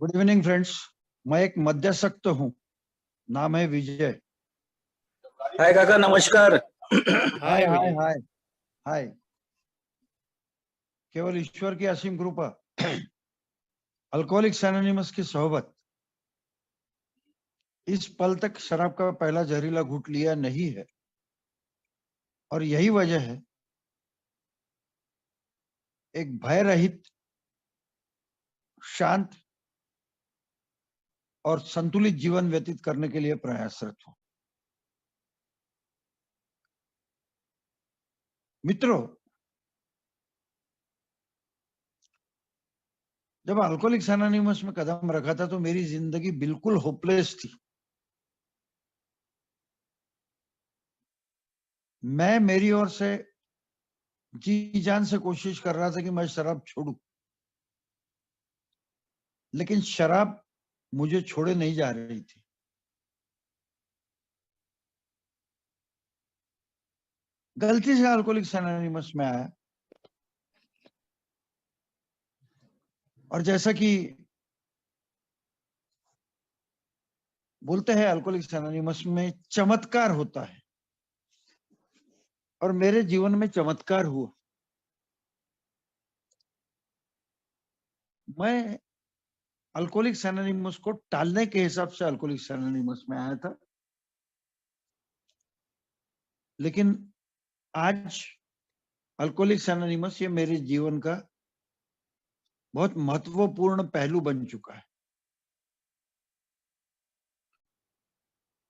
Good evening friends. मैं एक मध्यस्थ हूँ। नाम है विजय। हाय काका, नमस्कार। हाय हाय हाय हाय। केवल ईश्वर की असीम कृपा, अल्कोहलिक्स एनोनिमस की सोहबत, इस पल तक शराब का पहला जहरीला घूंट लिया नहीं है। और यही वजह है एक भय रहित, शांत और संतुलित जीवन व्यतीत करने के लिए प्रयासरत हूँ। मित्रों, जब अल्कोहलिक्स एनोनिमस में कदम रखा था तो मेरी जिंदगी बिल्कुल होपलेस थी। मैं मेरी ओर से जी जान से कोशिश कर रहा था कि मैं शराब छोड़ूं, लेकिन शराब मुझे छोड़े नहीं जा रही थी। गलती से अल्कोहलिक्स एनोनिमस में आया, और जैसा कि बोलते हैं अल्कोहलिक्स एनोनिमस में चमत्कार होता है, और मेरे जीवन में चमत्कार हुआ। मैं अल्कोहलिक्स एनोनिमस को टालने के हिसाब से अल्कोहलिक्स एनोनिमस में आया था, लेकिन आज अल्कोहलिक्स एनोनिमस ये मेरे जीवन का बहुत महत्वपूर्ण पहलू बन चुका है।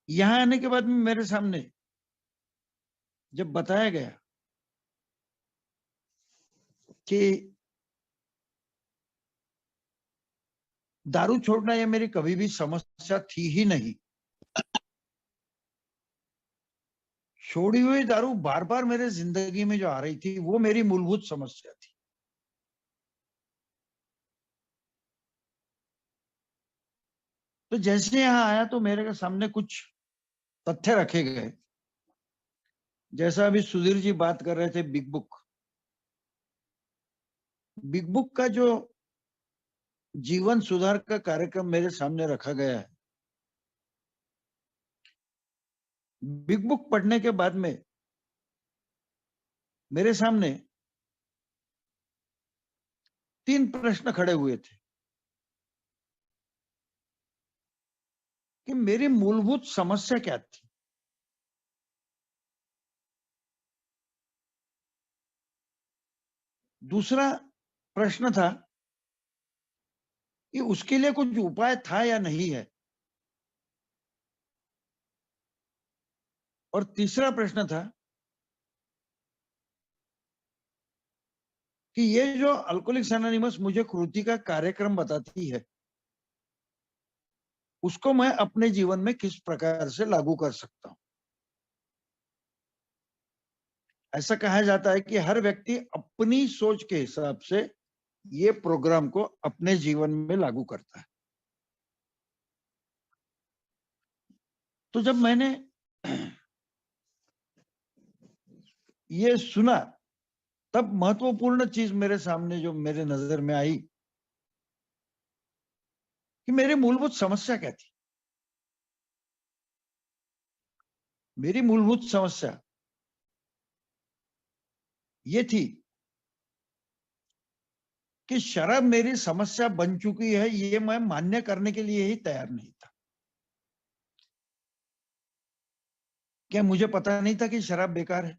यहां आने के बाद में मेरे सामने जब बताया गया कि दारू छोड़ना ये मेरी कभी भी समस्या थी ही नहीं, छोड़ी हुई दारू बार बार मेरे जिंदगी में जो आ रही थी वो मेरी मूलभूत समस्या थी। तो जैसे यहां आया तो मेरे सामने कुछ तथ्य रखे गए। जैसा अभी सुधीर जी बात कर रहे थे, बिग बुक, बिग बुक का जो जीवन सुधार का कार्यक्रम मेरे सामने रखा गया है, बिग बुक पढ़ने के बाद में मेरे सामने 3 प्रश्न खड़े हुए थे कि मेरी मूलभूत समस्या क्या थी। दूसरा प्रश्न था कि उसके लिए कुछ उपाय था या नहीं है। और तीसरा प्रश्न था कि ये जो अल्कोहलिक्स एनोनिमस मुझे कृति का कार्यक्रम बताती है, उसको मैं अपने जीवन में किस प्रकार से लागू कर सकता हूं। ऐसा कहा जाता है कि हर व्यक्ति अपनी सोच के हिसाब से ये प्रोग्राम को अपने जीवन में लागू करता है। तो जब मैंने ये सुना, तब महत्वपूर्ण चीज मेरे सामने जो मेरे नजर में आई कि मेरी मूलभूत समस्या क्या थी। मेरी मूलभूत समस्या ये थी कि शराब मेरी समस्या बन चुकी है, ये मैं मान्य करने के लिए ही तैयार नहीं था। क्या मुझे पता नहीं था कि शराब बेकार है?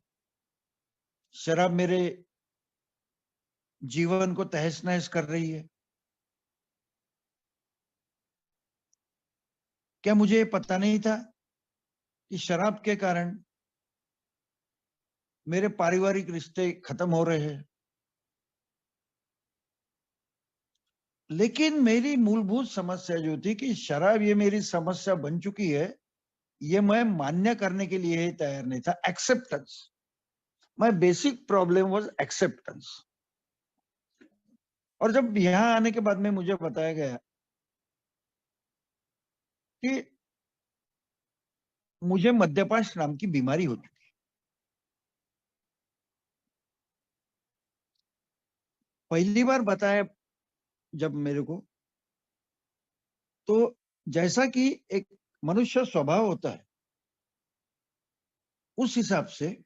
शराब मेरे जीवन को तहस नहस कर रही है? क्या मुझे पता नहीं था कि शराब के कारण मेरे पारिवारिक रिश्ते खत्म हो रहे हैं? लेकिन मेरी मूलभूत समस्या जो थी कि शराब ये मेरी समस्या बन चुकी है, ये मैं मान्य करने के लिए ही तैयार नहीं था। Acceptance, my basic problem was acceptance. और जब यहां आने के बाद में मुझे बताया गया कि मुझे मद्यपान नाम की बीमारी हो चुकी है, पहली बार बताया जब मेरे को, तो जैसा कि एक मनुष्य स्वभाव होता है, उस हिसाब से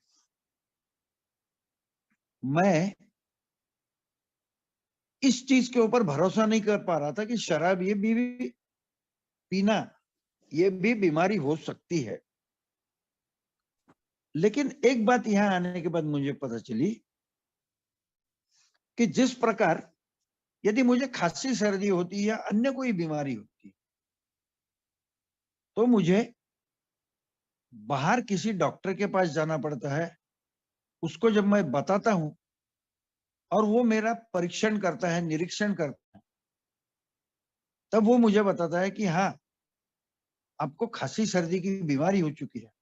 मैं इस चीज के ऊपर भरोसा नहीं कर पा रहा था कि शराब ये भी पीना ये भी बीमारी हो सकती है। लेकिन एक बात यहां आने के बाद मुझे पता चली कि जिस प्रकार यदि मुझे खांसी सर्दी होती या अन्य कोई बीमारी होती तो मुझे बाहर किसी डॉक्टर के पास जाना पड़ता है। उसको जब मैं बताता हूं और वो मेरा परीक्षण करता है, निरीक्षण करता है, तब वो मुझे बताता है कि हाँ, आपको खांसी सर्दी की बीमारी हो चुकी है।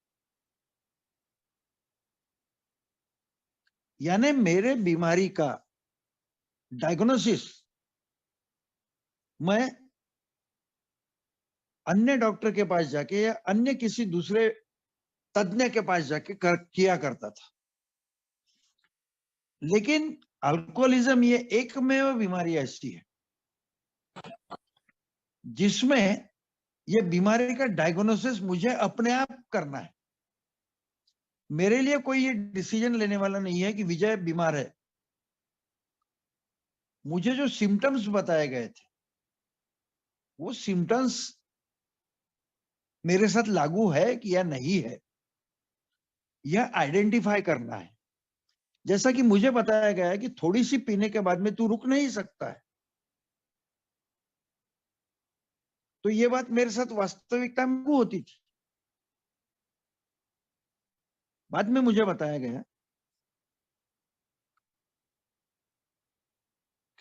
यानी मेरे बीमारी का डायग्नोसिस मैं अन्य डॉक्टर के पास जाके या अन्य किसी दूसरे तज्ञ के पास जाके किया करता था। लेकिन अल्कोहलिज्म ये एकमेव बीमारी ऐसी है जिसमें ये बीमारी का डायग्नोसिस मुझे अपने आप करना है। मेरे लिए कोई ये डिसीजन लेने वाला नहीं है कि विजय बीमार है। मुझे जो सिम्टम्स बताए गए थे वो सिम्टम्स मेरे साथ लागू है कि या नहीं है, यह आइडेंटिफाई करना है। जैसा कि मुझे बताया गया है कि थोड़ी सी पीने के बाद में तू रुक नहीं सकता है, तो ये बात मेरे साथ वास्तविकता में लागू होती थी। बाद में मुझे बताया गया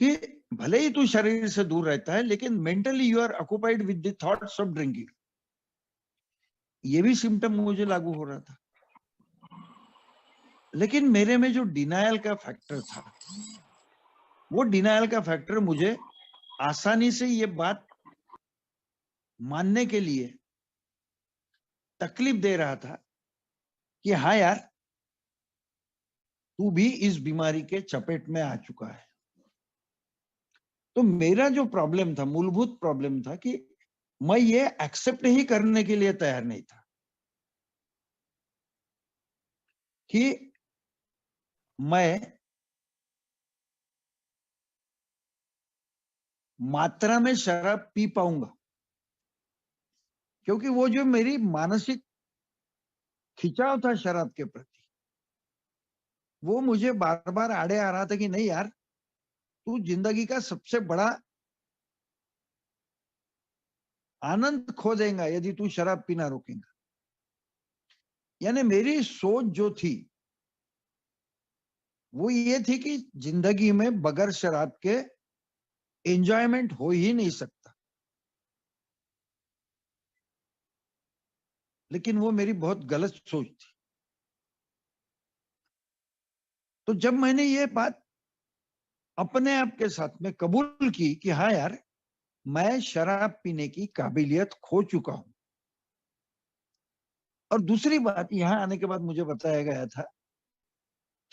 कि भले ही तू शरीर से दूर रहता है लेकिन mentally you are occupied with the thoughts of drinking. ये भी सिम्टम मुझे लागू हो रहा था। लेकिन मेरे में जो डिनायल का फैक्टर था, वो डिनायल का फैक्टर मुझे आसानी से ये बात मानने के लिए तकलीफ दे रहा था कि हाँ यार, तू भी इस बीमारी के चपेट में आ चुका है। तो मेरा जो प्रॉब्लम था, मूलभूत प्रॉब्लम था कि मैं ये एक्सेप्ट ही करने के लिए तैयार नहीं था कि मैं मात्रा में शराब पी पाऊंगा, क्योंकि वो जो मेरी मानसिक खिंचाव था शराब के प्रति, वो मुझे बार बार आड़े आ रहा था कि नहीं यार, तू जिंदगी का सबसे बड़ा आनंद खो देगा यदि तू शराब पीना रोकेगा। यानी मेरी सोच जो थी वो ये थी कि जिंदगी में बगैर शराब के एंजॉयमेंट हो ही नहीं सकता। लेकिन वो मेरी बहुत गलत सोच थी। तो जब मैंने ये बात अपने आप के साथ में कबूल की कि हाँ यार, मैं शराब पीने की काबिलियत खो चुका हूं। और दूसरी बात, यहां आने के बाद मुझे बताया गया था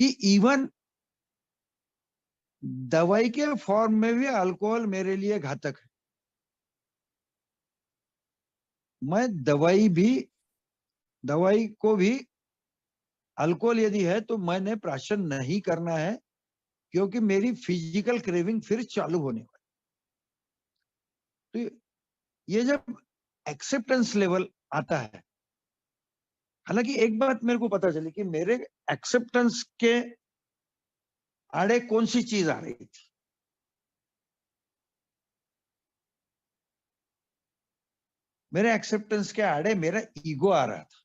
कि इवन दवाई के फॉर्म में भी अल्कोहल मेरे लिए घातक है। मैं दवाई को भी अल्कोहल यदि है तो मैंने प्राशन नहीं करना है, क्योंकि मेरी फिजिकल क्रेविंग फिर चालू होने वाली। तो ये जब एक्सेप्टेंस लेवल आता है, हालांकि एक बात मेरे को पता चली कि मेरे एक्सेप्टेंस के आड़े कौन सी चीज आ रही थी। मेरे एक्सेप्टेंस के आड़े मेरा ईगो आ रहा था।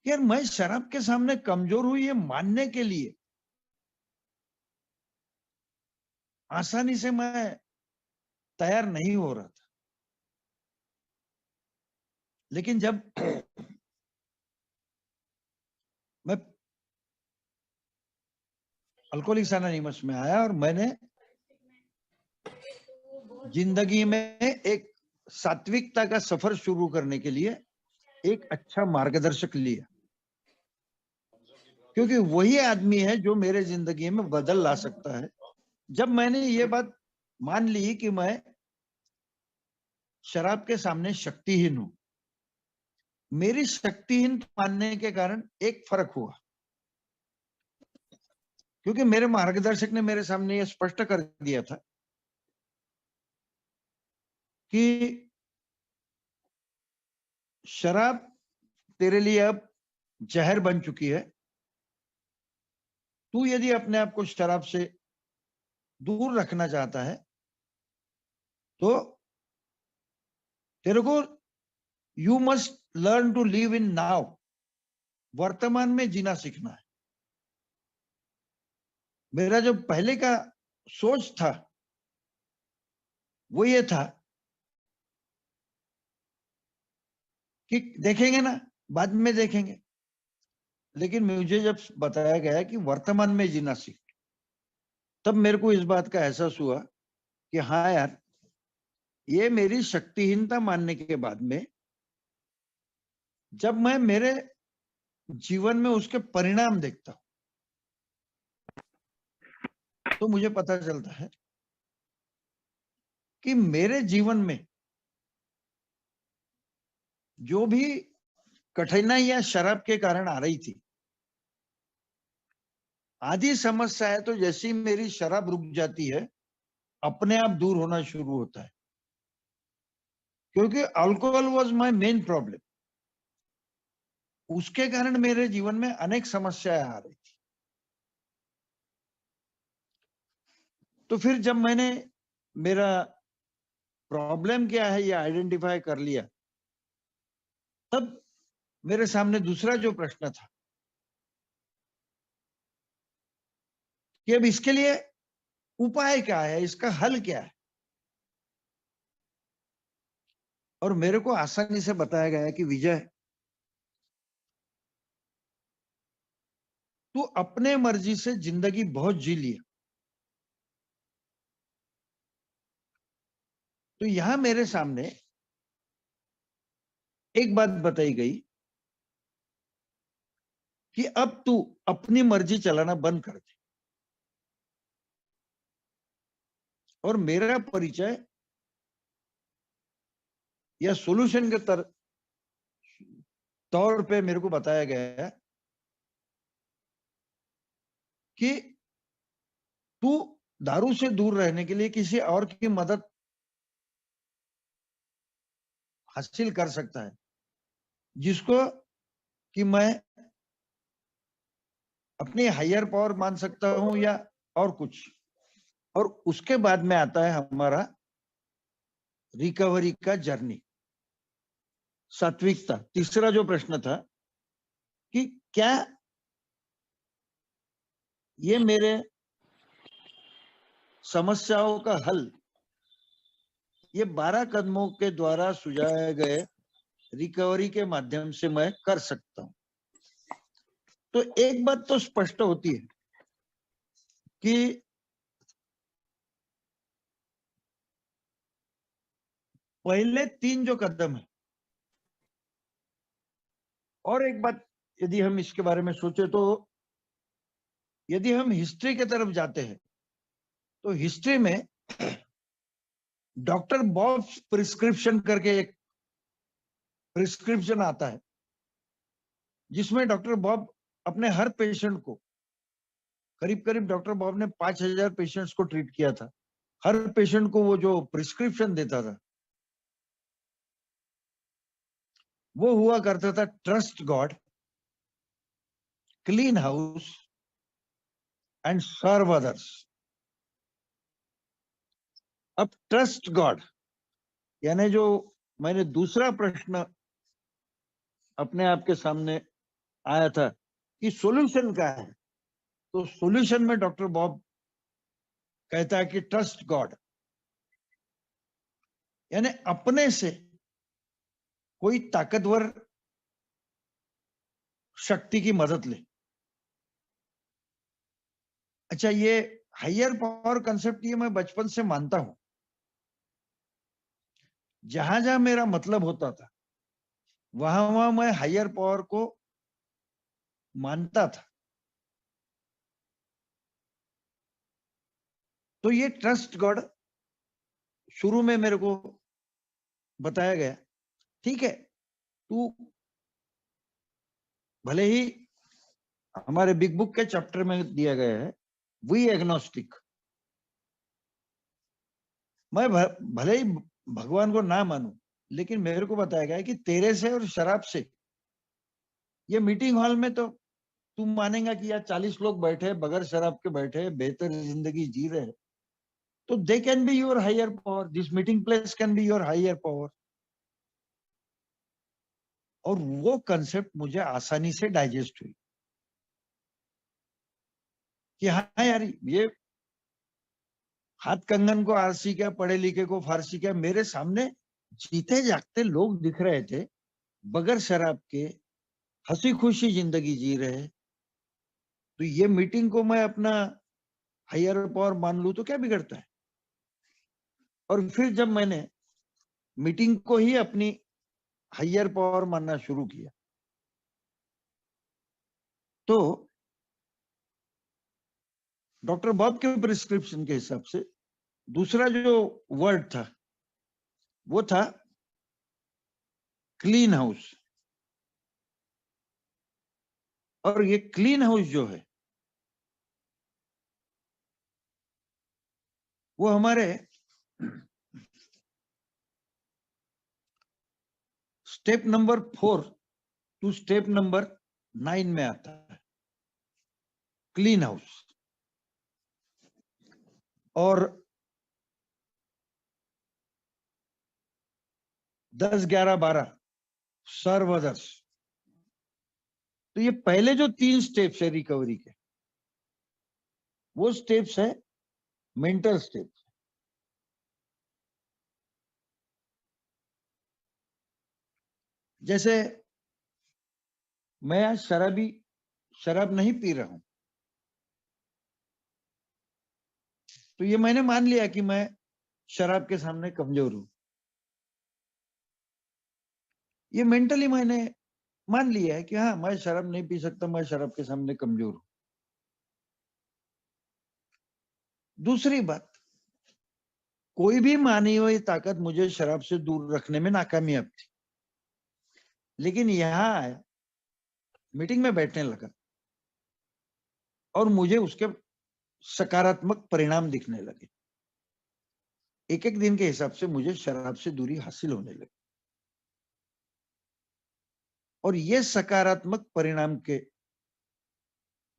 यार, मैं शराब के सामने कमजोर हूं ये मानने के लिए आसानी से मैं तैयार नहीं हो रहा था। लेकिन जब मैं अल्कोहलिक्स एनोनिमस में आया और मैंने जिंदगी में एक सात्विकता का सफर शुरू करने के लिए एक अच्छा मार्गदर्शक लिया, क्योंकि वही आदमी है जो मेरे जिंदगी में बदल ला सकता है। जब मैंने ये बात मान ली कि मैं शराब के सामने शक्तिहीन हूं। मेरी शक्तिहीन मानने के कारण एक फर्क हुआ, क्योंकि मेरे मार्गदर्शक ने मेरे सामने यह स्पष्ट कर दिया था कि शराब तेरे लिए अब जहर बन चुकी है। तू यदि अपने आप को शराब से दूर रखना चाहता है तो तेरे को you must learn to live in now, वर्तमान में जीना सीखना है। मेरा जो पहले का सोच था वो ये था कि देखेंगे ना, बाद में देखेंगे। लेकिन मुझे जब बताया गया कि वर्तमान में जीना सीख, तब मेरे को इस बात का एहसास हुआ कि हाँ यार, ये मेरी शक्तिहीनता मानने के बाद में जब मैं मेरे जीवन में उसके परिणाम देखता हूं तो मुझे पता चलता है कि मेरे जीवन में जो भी कठिनाइयां शराब के कारण आ रही थी, आधी समस्या है तो जैसी मेरी शराब रुक जाती है, अपने आप दूर होना शुरू होता है। क्योंकि alcohol was my main problem, उसके कारण मेरे जीवन में अनेक समस्याएं आ रही थी। तो फिर जब मैंने मेरा प्रॉब्लम क्या है ये आइडेंटिफाई कर लिया, तब मेरे सामने दूसरा जो प्रश्न था कि अब इसके लिए उपाय क्या है, इसका हल क्या है। और मेरे को आसानी से बताया गया कि विजय, तू अपने मर्जी से जिंदगी बहुत जी लिया। तो यहां मेरे सामने एक बात बताई गई कि अब तू अपनी मर्जी चलाना बंद कर दे। और मेरा परिचय या सॉल्यूशन के तौर पे मेरे को बताया गया कि तू दारू से दूर रहने के लिए किसी और की मदद हासिल कर सकता है, जिसको कि मैं अपनी हायर पावर मान सकता हूं या और कुछ। और उसके बाद में आता है हमारा रिकवरी का जर्नी, सात्विकता। तीसरा जो प्रश्न था कि क्या ये मेरे समस्याओं का हल ये 12 कदमों के द्वारा सुझाए गए रिकवरी के माध्यम से मैं कर सकता हूं। तो एक बात तो स्पष्ट होती है कि पहले 3 जो कदम है, और एक बात यदि हम इसके बारे में सोचे तो यदि हम हिस्ट्री की तरफ जाते हैं तो हिस्ट्री में डॉक्टर बॉब प्रिस्क्रिप्शन करके एक प्रिस्क्रिप्शन आता है, जिसमें डॉक्टर बॉब अपने हर पेशेंट को, करीब करीब डॉक्टर बॉब ने 5000 पेशेंट्स को ट्रीट किया था, हर पेशेंट को वो जो प्रिस्क्रिप्शन देता था वो हुआ करता था trust God, clean house and serve others. अब ट्रस्ट गॉड यानी जो मैंने दूसरा प्रश्न अपने आप के सामने आया था कि सॉल्यूशन क्या है, तो सॉल्यूशन में डॉक्टर बॉब कहता है कि ट्रस्ट गॉड, यानी अपने से कोई ताकतवर शक्ति की मदद ले। अच्छा, ये हायर पावर कंसेप्ट ये मैं बचपन से मानता हूं। जहां जहां मेरा मतलब होता था वहां वहां मैं हायर पावर को मानता था। तो ये ट्रस्ट गॉड शुरू में मेरे को बताया गया, ठीक है, तू भले ही हमारे बिग बुक के चैप्टर में दिया गया है वी एग्नोस्टिक, मैं भले ही भगवान को ना मानूं, लेकिन मेरे को बताया गया है कि तेरे से और शराब से, ये मीटिंग हॉल में तो तुम मानेगा कि यार 40 लोग बैठे बगैर शराब के बैठे बेहतर जिंदगी जी रहे हैं, तो they can be your higher power, this meeting place can be your higher power. और वो कंसेप्ट मुझे आसानी से डाइजेस्ट हुई कि हाँ यार, ये हाथ कंगन को आरसी क्या, पढ़े लिखे को फारसी क्या, मेरे सामने जीते जागते लोग दिख रहे थे बगैर शराब के, हंसी खुशी जिंदगी जी रहे। तो ये मीटिंग को मैं अपना हायर पावर मान लूं तो क्या बिगड़ता है। और फिर जब मैंने मीटिंग को ही अपनी हायर पावर मानना शुरू किया, तो डॉक्टर बॉब के प्रिस्क्रिप्शन के हिसाब से दूसरा जो वर्ड था वो था क्लीन हाउस। और ये क्लीन हाउस जो है वो हमारे step number 4 to step number 9 में आता है, क्लीन हाउस। और 10, 11, 12 सर्व अदर्स, तो ये पहले जो 3 स्टेप्स है रिकवरी के, वो स्टेप्स है मेंटल स्टेप्स। जैसे मैं आज शराब नहीं पी रहा हूं, तो ये मैंने मान लिया कि मैं शराब के सामने कमजोर हूं। ये मेंटली मैंने मान लिया है कि हाँ, मैं शराब नहीं पी सकता, मैं शराब के सामने कमजोर हूं। दूसरी बात, कोई भी मानी हुई ताकत मुझे शराब से दूर रखने में नाकामयाब थी, लेकिन यहां आया, मीटिंग में बैठने लगा और मुझे उसके सकारात्मक परिणाम दिखने लगे। एक एक दिन के हिसाब से मुझे शराब से दूरी हासिल होने लगी। और ये सकारात्मक परिणाम के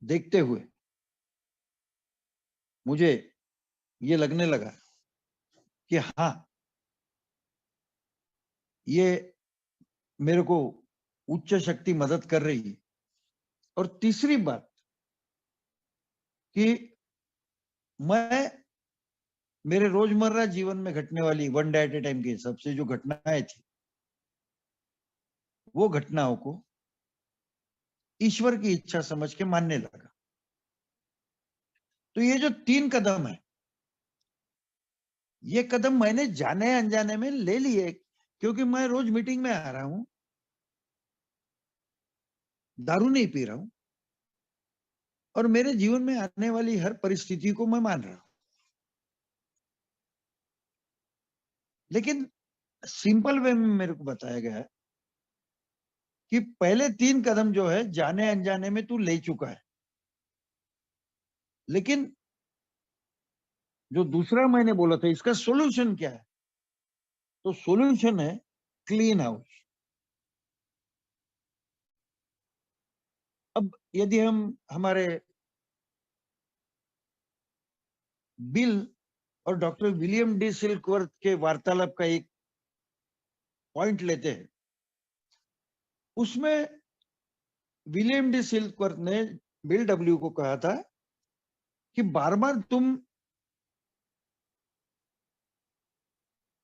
देखते हुए मुझे ये लगने लगा कि हाँ, ये मेरे को उच्च शक्ति मदद कर रही है। और तीसरी बात कि मैं मेरे रोजमर्रा जीवन में घटने वाली one day at A time के हिसाब से जो घटनाएं थी, वो घटनाओं को ईश्वर की इच्छा समझ के मानने लगा। तो ये जो 3 कदम है, ये कदम मैंने जाने अनजाने में ले लिए, क्योंकि मैं रोज मीटिंग में आ रहा हूं, दारू नहीं पी रहा हूं, और मेरे जीवन में आने वाली हर परिस्थिति को मैं मान रहा हूं। लेकिन सिंपल वे में मेरे को बताया गया है कि पहले 3 कदम जो है जाने अनजाने में तू ले चुका है, लेकिन जो दूसरा मैंने बोला था इसका सॉल्यूशन क्या है, तो सॉल्यूशन है क्लीन हाउस। अब यदि हम हमारे बिल और डॉक्टर विलियम डी सिल्कवर्थ के वार्तालाप का एक पॉइंट लेते हैं, उसमें विलियम डी सिल्कवर्थ ने बिल डब्ल्यू को कहा था कि बार बार तुम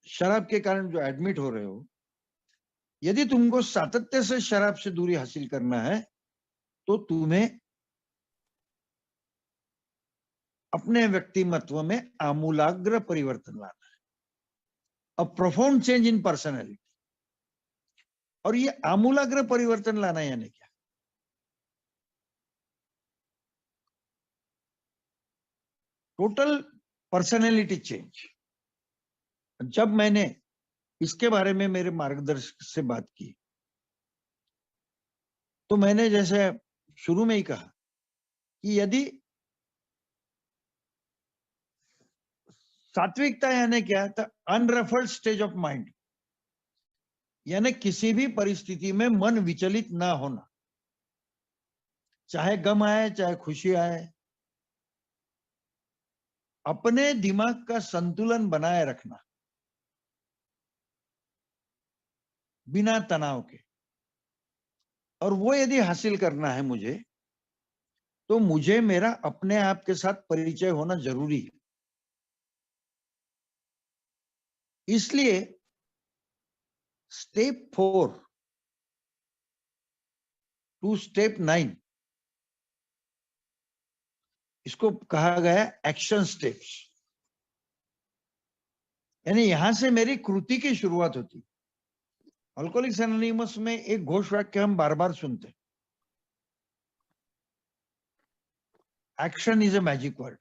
शराब के कारण जो एडमिट हो रहे हो, यदि तुमको सातत्य से शराब से दूरी हासिल करना है तो तुम्हें अपने व्यक्तिमत्व में आमूलाग्र परिवर्तन लाना है, अ प्रोफाउंड चेंज इन पर्सनैलिटी। और ये आमूलाग्र परिवर्तन लाना यानी क्या, टोटल पर्सनैलिटी चेंज। जब मैंने इसके बारे में मेरे मार्गदर्शक से बात की। तो मैंने जैसे शुरू में ही कहा कि यदि सात्विकता यानी क्या था, अनरफल्ड स्टेज ऑफ माइंड, यानी किसी भी परिस्थिति में मन विचलित ना होना, चाहे गम आए चाहे खुशी आए, अपने दिमाग का संतुलन बनाए रखना बिना तनाव के। और वो यदि हासिल करना है मुझे, तो मुझे मेरा अपने आप के साथ परिचय होना जरूरी है। इसलिए स्टेप 4 टू स्टेप 9 इसको कहा गया एक्शन स्टेप्स, यानी यहां से मेरी कृति की शुरुआत होती। अल्कोहलिक्स एनोनिमस में एक घोष वाक्य हम बार बार सुनते, action is a magic word.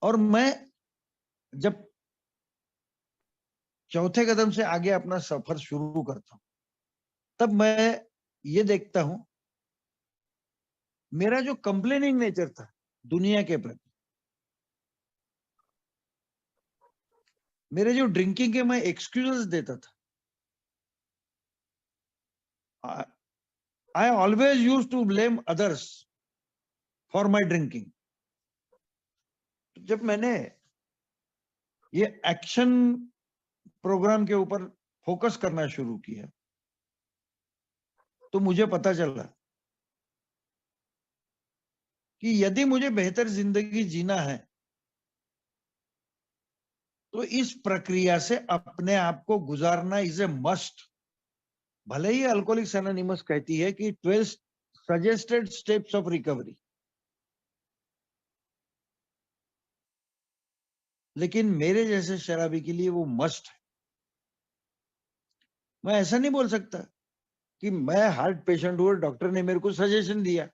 और मैं जब चौथे कदम से आगे अपना सफर शुरू करता हूं, तब मैं ये देखता हूं मेरा जो कंप्लेनिंग नेचर था दुनिया के प्रति, मेरे जो ड्रिंकिंग के मैं एक्सक्यूजेस देता था, I always used to blame others for my drinking. जब मैंने ये एक्शन प्रोग्राम के ऊपर फोकस करना शुरू किया, तो मुझे पता चला कि यदि मुझे बेहतर जिंदगी जीना है, तो इस प्रक्रिया से अपने आप को गुजारना इज ए मस्ट। भले ही अल्कोहलिक्स एनोनिमस कहती है कि 12 सजेस्टेड स्टेप्स ऑफ रिकवरी, लेकिन मेरे जैसे शराबी के लिए वो मस्ट है। मैं ऐसा नहीं बोल सकता कि मैं हार्ट पेशेंट हूं और डॉक्टर ने मेरे को सजेशन दिया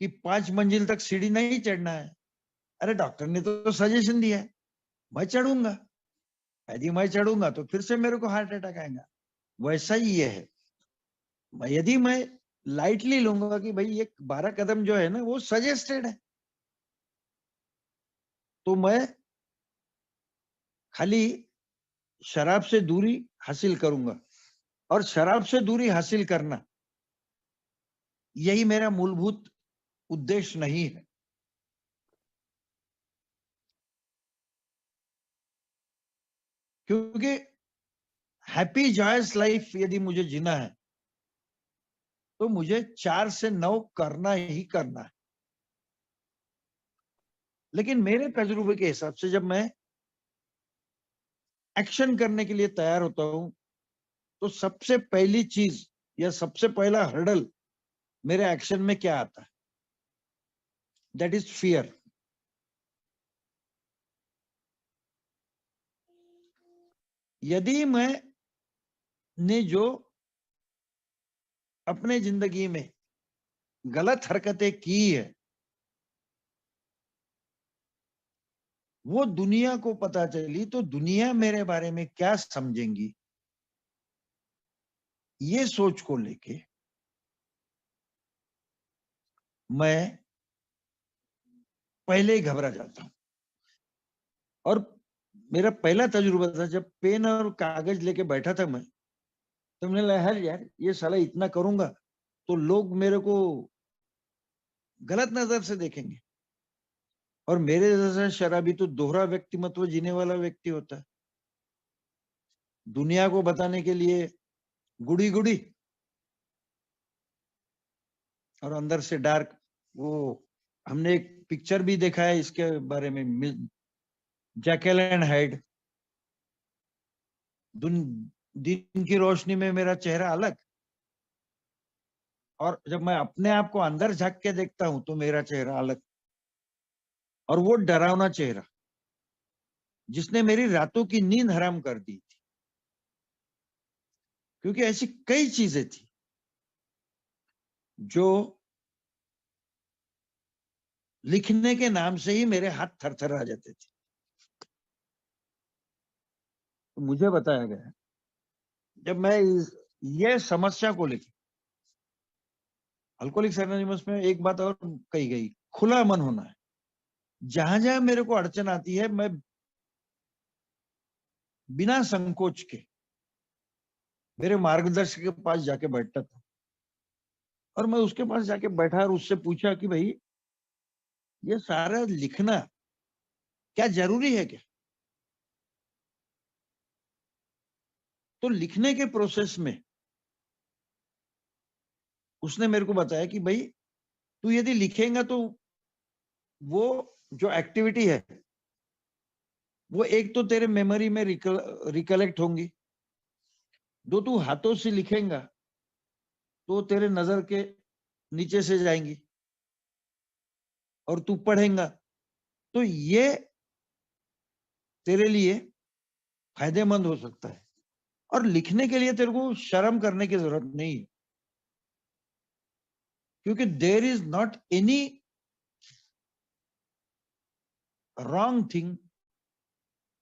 कि 5 मंजिल तक सीढ़ी नहीं चढ़ना है। अरे डॉक्टर ने तो सजेशन दिया है, मैं चढ़ूंगा। यदि मैं चढ़ूंगा तो फिर से मेरे को हार्ट अटैक आएगा। वैसा ही ये है, यदि मैं लाइटली लूंगा कि भाई ये 12 कदम जो है ना वो सजेस्टेड है, तो मैं खाली शराब से दूरी हासिल करूंगा। और शराब से दूरी हासिल करना यही मेरा मूलभूत उद्देश्य नहीं है। क्योंकि हैप्पी जॉयस लाइफ यदि मुझे जीना है, तो मुझे 4 से 9 करना ही करना है। लेकिन मेरे तजुर्बे के हिसाब से जब मैं एक्शन करने के लिए तैयार होता हूं, तो सबसे पहली चीज या सबसे पहला हर्डल मेरे एक्शन में क्या आता है? That is fear. यदि मैं ने जो अपने जिंदगी में गलत हरकतें की है, वो दुनिया को पता चली, तो दुनिया मेरे बारे में क्या समझेंगी, ये सोच को लेके मैं पहले ही घबरा जाता हूं। और मेरा पहला तजुर्बा था, जब पेन और कागज लेके बैठा था मैं, तो मैंने लगा यार ये साला इतना करूंगा तो लोग मेरे को गलत नजर से देखेंगे। और मेरे जैसा शराबी तो दोहरा व्यक्तिमत्व जीने वाला व्यक्ति होता है। दुनिया को बताने के लिए गुड़ी गुड़ी, और अंदर से डार्क। वो हमने एक पिक्चर भी देखा है इसके बारे में, जैकेल एंड हाइड। दिन की रोशनी में मेरा चेहरा अलग, और जब मैं अपने आप को अंदर झांक के देखता हूं तो मेरा चेहरा अलग। और वो डरावना चेहरा जिसने मेरी रातों की नींद हराम कर दी थी, क्योंकि ऐसी कई चीजें थी जो लिखने के नाम से ही मेरे हाथ थरथर आ जाते थे। तो मुझे बताया गया, जब मैं ये समस्या को लेकर अल्कोहलिक्स एनोनिमस में एक बात और कही गई, खुला मन होना है। जहां जहां मेरे को अड़चन आती है, मैं बिना संकोच के मेरे मार्गदर्शक के पास जाके बैठता था, और मैं उसके पास जाके बैठा और उससे पूछा कि भाई ये सारा लिखना क्या जरूरी है क्या? तो लिखने के प्रोसेस में उसने मेरे को बताया कि भाई तू यदि लिखेगा तो वो जो एक्टिविटी है वो एक तो तेरे मेमोरी में रिकलेक्ट होंगी, दो तू हाथों से लिखेगा तो तेरे नजर के नीचे से जाएंगी, और तू पढ़ेगा तो ये तेरे लिए फायदेमंद हो सकता है। और लिखने के लिए तेरे को शर्म करने की जरूरत नहीं है, क्योंकि there is not any wrong thing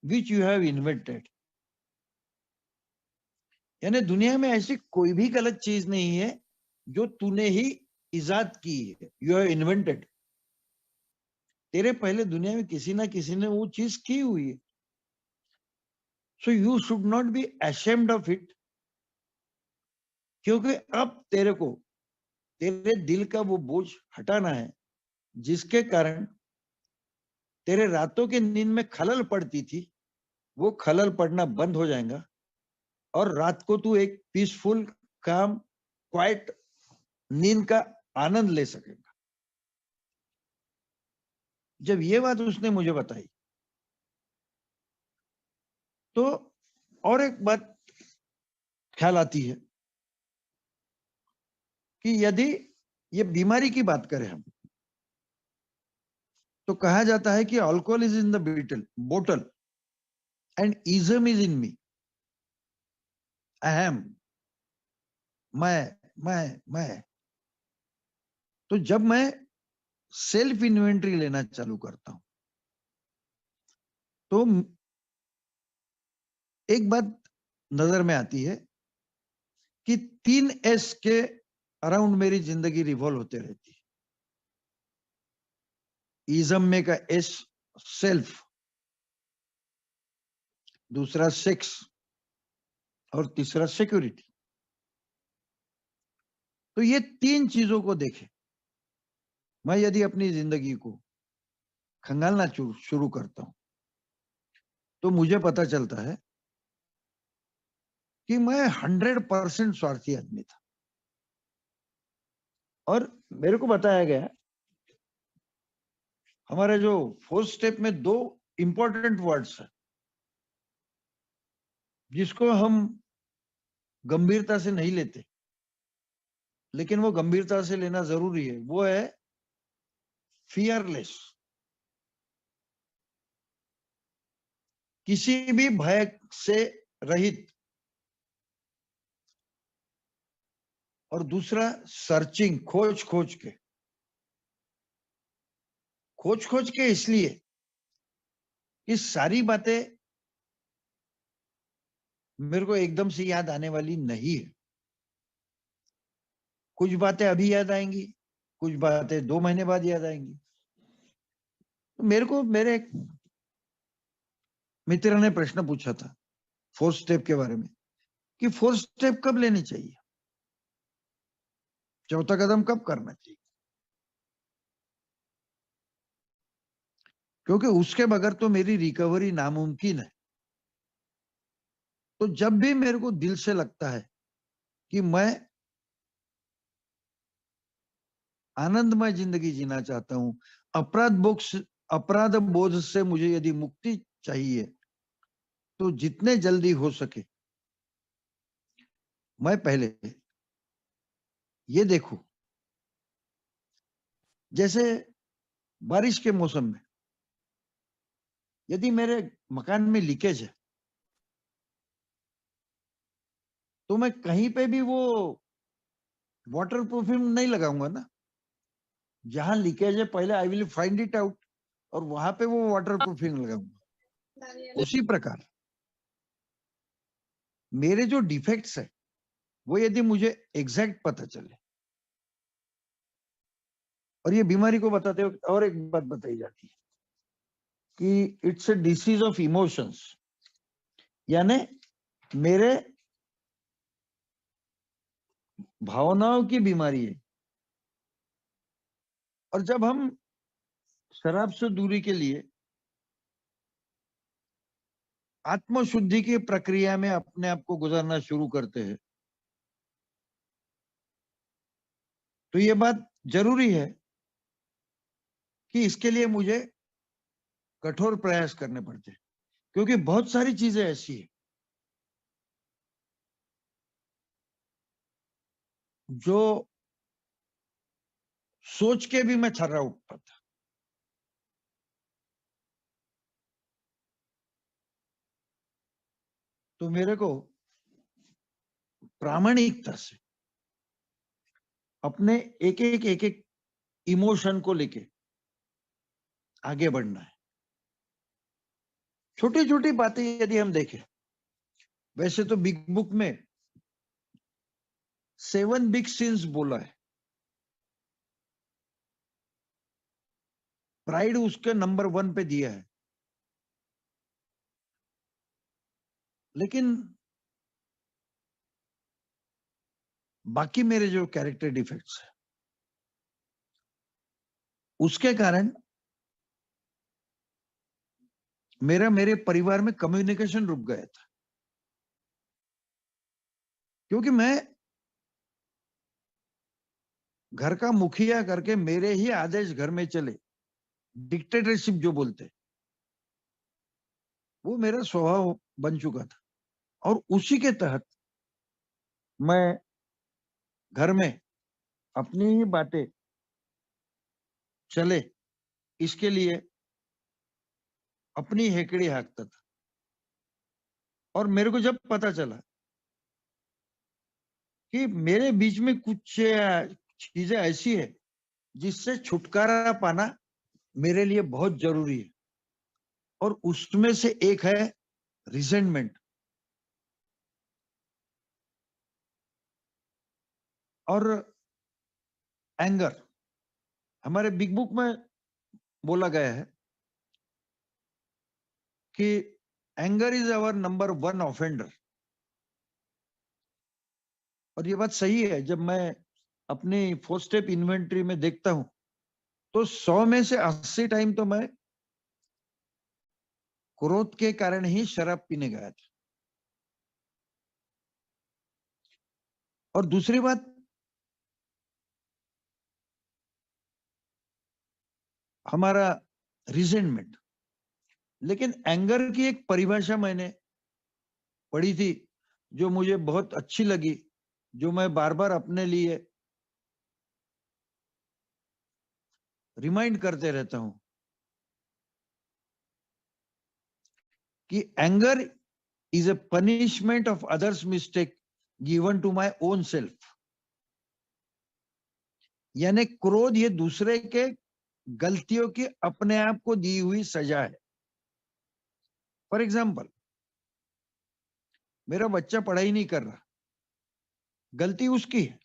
which you have invented. यानी दुनिया में ऐसी कोई भी गलत चीज नहीं है जो तूने ही इजाद की है, यू हैव इन्वेंटेड। तेरे पहले दुनिया में किसी ना किसी ने वो चीज की हुई है। So you should not be ashamed of it, क्योंकि अब तेरे को तेरे दिल का वो बोझ हटाना है, जिसके कारण तेरे रातों की नींद में खलल पड़ती थी, वो खलल पड़ना बंद हो जाएगा, और रात को तू एक पीसफुल, काम, क्वाइट नींद का आनंद ले सकेगा। जब ये बात उसने मुझे बताई, तो और एक बात ख्याल आती है कि यदि ये बीमारी की बात करें हम, तो कहा जाता है कि अल्कोहल इज इन द बोतल एंड इज्म इज इन मी। अहम, मैं। तो जब मैं सेल्फ इन्वेंट्री लेना चालू करता हूं, तो एक बात नजर में आती है कि 3 S के अराउंड मेरी जिंदगी रिवॉल्व होते रहती है। इज्म में का S सेल्फ, दूसरा सेक्स, और तीसरा सिक्योरिटी। तो ये 3 चीजों को देखें, मैं यदि अपनी जिंदगी को खंगालना शुरू करता हूं, तो मुझे पता चलता है कि मैं 100% स्वार्थी आदमी था। और मेरे को बताया गया, हमारे जो 4th स्टेप में 2 इंपॉर्टेंट वर्ड्स है जिसको हम गंभीरता से नहीं लेते, लेकिन वो गंभीरता से लेना जरूरी है। वो है फियरलेस, किसी भी भय से रहित, और दूसरा सर्चिंग, खोज खोज के इसलिए कि सारी बातें मेरे को एकदम से याद आने वाली नहीं है। कुछ बातें अभी याद आएंगी, कुछ बातें 2 महीने बाद याद आएंगी। तो मेरे को मेरे एक मित्र ने प्रश्न पूछा था 4th स्टेप के बारे में, कि 4th स्टेप कब लेनी चाहिए, चौथा कदम कब करना चाहिए, क्योंकि उसके बगैर तो मेरी रिकवरी नामुमकिन है। तो जब भी मेरे को दिल से लगता है कि मैं आनंदमय जिंदगी जीना चाहता हूं, अपराध बोध से मुझे यदि मुक्ति चाहिए, तो जितने जल्दी हो सके मैं पहले ये देखूं, जैसे बारिश के मौसम में यदि मेरे मकान में लीकेज है, तो मैं कहीं पे भी वो वाटर प्रूफिंग नहीं लगाऊंगा ना। जहां लीकेज है पहले I will find it out, और वहां पे वो वाटर प्रूफिंग लगाऊंगा। उसी प्रकार मेरे जो डिफेक्ट्स है वो यदि मुझे एग्जैक्ट पता चले, और ये बीमारी को बताते वक्त और एक बात बताई जाती है कि it's a disease of emotions, यानी मेरे भावनाओं की बीमारी है। और जब हम शराब से दूरी के लिए आत्मशुद्धि की प्रक्रिया में अपने आप को गुजारना शुरू करते हैं, तो ये बात जरूरी है कि इसके लिए मुझे कठोर प्रयास करने पड़ते हैं, क्योंकि बहुत सारी चीजें ऐसी है जो सोच के भी मैं थर्रा उठता था। तो मेरे को प्रामाणिकता से अपने एक इमोशन को लेके आगे बढ़ना है। छोटी छोटी बातें यदि हम देखें, वैसे तो बिग बुक में 7 बिग सिंस बोला है, प्राइड उसके नंबर 1 पे दिया है, लेकिन बाकी मेरे जो कैरेक्टर डिफेक्ट्स है उसके कारण मेरे परिवार में कम्युनिकेशन रुक गया था, क्योंकि मैं घर का मुखिया करके मेरे ही आदेश घर में चले, डिक्टेटरशिप जो बोलते, वो मेरा स्वभाव बन चुका था। और उसी के तहत मैं घर में अपनी ही बातें चले, इसके लिए अपनी हेकड़ी हाँकता था। और मेरे को जब पता चला कि मेरे बीच में कुछ चीजें ऐसी है जिससे छुटकारा पाना मेरे लिए बहुत जरूरी है, और उसमें से एक है रिजेंटमेंट और एंगर। हमारे बिग बुक में बोला गया है कि anger is our number 1 offender. और ये बात सही है। जब मैं अपनी 4 स्टेप इन्वेंटरी में देखता हूं तो 100 में से 80 टाइम तो मैं क्रोध के कारण ही शराब पीने गया था। और दूसरी बात, हमारा रिजेंटमेंट। लेकिन एंगर की एक परिभाषा मैंने पढ़ी थी जो मुझे बहुत अच्छी लगी, जो मैं बार बार अपने लिए रिमाइंड करते रहता हूं कि anger is a punishment of others mistake given to my own self. यानी क्रोध ये दूसरे के गलतियों की अपने आप को दी हुई सजा है। फॉर एग्जाम्पल, मेरा बच्चा पढ़ाई नहीं कर रहा, गलती उसकी है,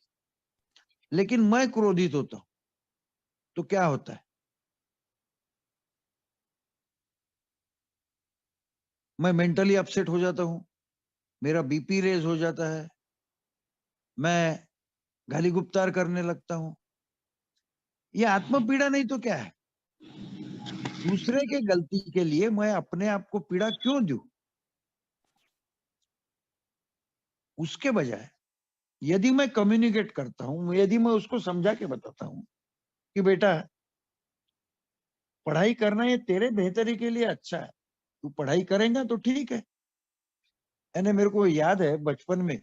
लेकिन मैं क्रोधित होता हूं तो क्या होता है, मैं मेंटली अपसेट हो जाता हूं, मेरा बीपी रेज हो जाता है, मैं गाली गुप्तार करने लगता हूं। ये आत्मपीड़ा नहीं तो क्या है? दूसरे के गलती के लिए मैं अपने आप को पीड़ा क्यों दूं? उसके बजाय यदि मैं कम्युनिकेट करता हूं, यदि मैं उसको समझा के बताता हूं कि बेटा पढ़ाई करना ये तेरे बेहतरी के लिए अच्छा है, तू पढ़ाई करेगा तो ठीक है। यानी मेरे को याद है बचपन में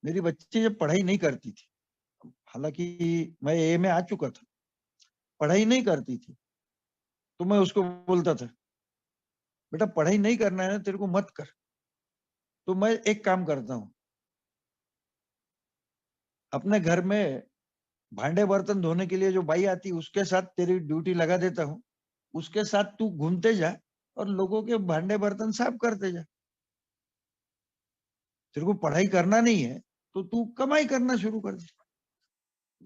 मेरी बच्ची जब पढ़ाई नहीं करती थी, हालांकि मैं ए में आ चुका था, पढ़ाई नहीं करती थी, तो मैं उसको बोलता था बेटा पढ़ाई नहीं करना है ना तेरे को मत कर। तो मैं एक काम करता हूँ, अपने घर में भांडे बर्तन धोने के लिए जो बाई आती उसके साथ तेरी ड्यूटी लगा देता हूँ, उसके साथ तू घूमते जा और लोगों के भांडे बर्तन साफ करते जा। तेरे को पढ़ाई करना नहीं है तो तू कमाई करना शुरू कर दे।